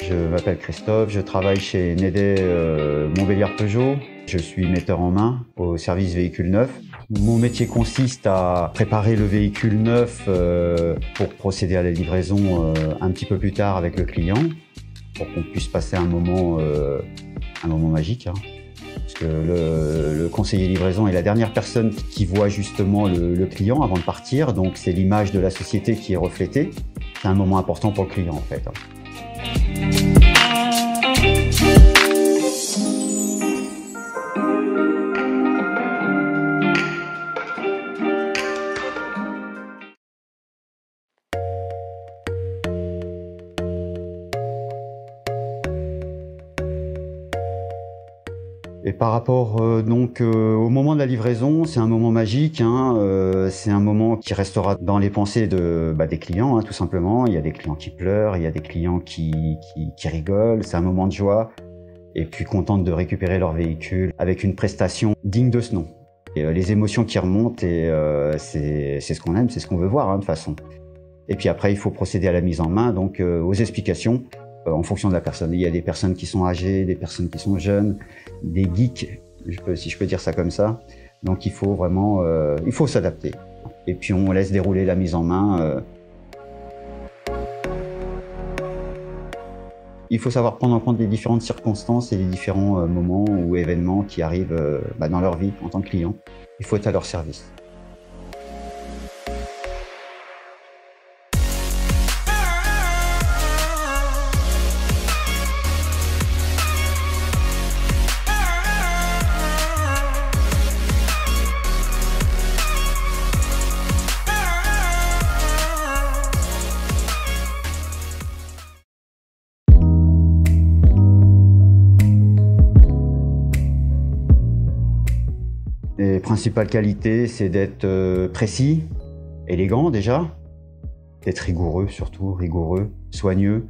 Je m'appelle Christophe, je travaille chez Nédé Montbéliard Peugeot. Je suis metteur en main au service véhicule neuf. Mon métier consiste à préparer le véhicule neuf pour procéder à la livraison un petit peu plus tard avec le client, pour qu'on puisse passer un moment magique. Hein. Parce que le conseiller livraison est la dernière personne qui voit justement le client avant de partir, donc c'est l'image de la société qui est reflétée. C'est un moment important pour le client en fait. Et par rapport au moment de la livraison, c'est un moment magique, hein, c'est un moment qui restera dans les pensées des clients, hein, tout simplement. Il y a des clients qui pleurent, il y a des clients qui rigolent, c'est un moment de joie et puis contents de récupérer leur véhicule avec une prestation digne de ce nom. Et, les émotions qui remontent, c'est ce qu'on aime, c'est ce qu'on veut voir, hein, de toute façon. Et puis après, il faut procéder à la mise en main, donc aux explications. En fonction de la personne. Il y a des personnes qui sont âgées, des personnes qui sont jeunes, des geeks, si je peux dire ça comme ça. Donc il faut vraiment s'adapter. Et puis on laisse dérouler la mise en main. Il faut savoir prendre en compte les différentes circonstances et les différents moments ou événements qui arrivent dans leur vie en tant que client. Il faut être à leur service. Les principales qualités, c'est d'être précis, élégant déjà, d'être rigoureux surtout, soigneux.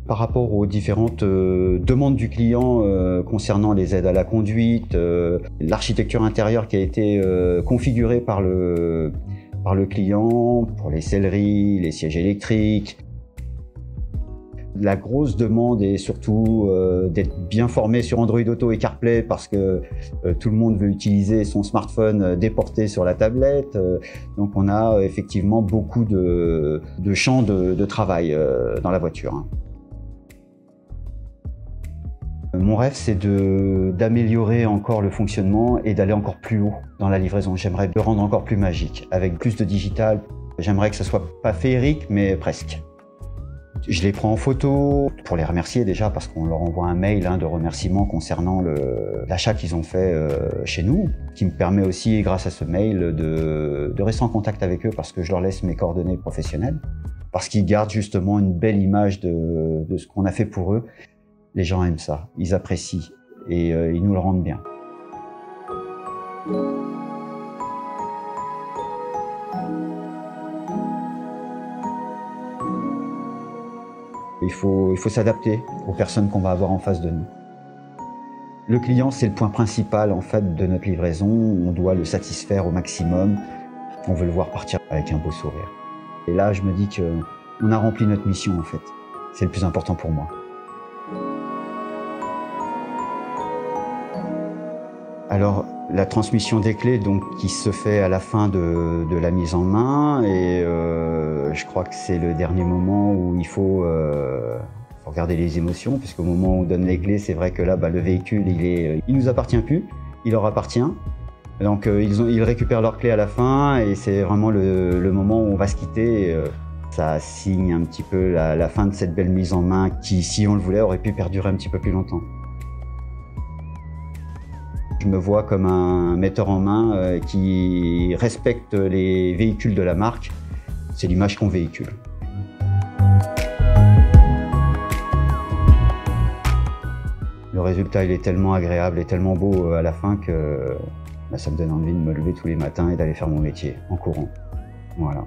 Par rapport aux différentes demandes du client concernant les aides à la conduite, l'architecture intérieure qui a été configurée par le client, pour les selleries, les sièges électriques. La grosse demande est surtout d'être bien formé sur Android Auto et CarPlay parce que tout le monde veut utiliser son smartphone déporté sur la tablette. Donc on a effectivement beaucoup de champs de travail dans la voiture. Hein. Mon rêve, c'est d'améliorer encore le fonctionnement et d'aller encore plus haut dans la livraison. J'aimerais le rendre encore plus magique, avec plus de digital. J'aimerais que ce soit pas féerique, mais presque. Je les prends en photo pour les remercier déjà parce qu'on leur envoie un mail de remerciement concernant l'achat qu'ils ont fait chez nous, qui me permet aussi, grâce à ce mail, de rester en contact avec eux parce que je leur laisse mes coordonnées professionnelles, parce qu'ils gardent justement une belle image de ce qu'on a fait pour eux. Les gens aiment ça, ils apprécient et ils nous le rendent bien. Il faut s'adapter aux personnes qu'on va avoir en face de nous. Le client, c'est le point principal en fait de notre livraison. On doit le satisfaire au maximum. On veut le voir partir avec un beau sourire. Et là, je me dis qu'on a rempli notre mission en fait. C'est le plus important pour moi. Alors, la transmission des clés, donc, qui se fait à la fin de la mise en main, et je crois que c'est le dernier moment où il faut regarder les émotions, puisqu'au moment où on donne les clés, c'est vrai que là, le véhicule, il nous appartient plus, il leur appartient. Donc, ils récupèrent leurs clés à la fin, et c'est vraiment le moment où on va se quitter. Ça signe un petit peu la fin de cette belle mise en main qui, si on le voulait, aurait pu perdurer un petit peu plus longtemps. Je me vois comme un metteur en main qui respecte les véhicules de la marque. C'est l'image qu'on véhicule. Le résultat, il est tellement agréable et tellement beau à la fin que ça me donne envie de me lever tous les matins et d'aller faire mon métier en courant. Voilà.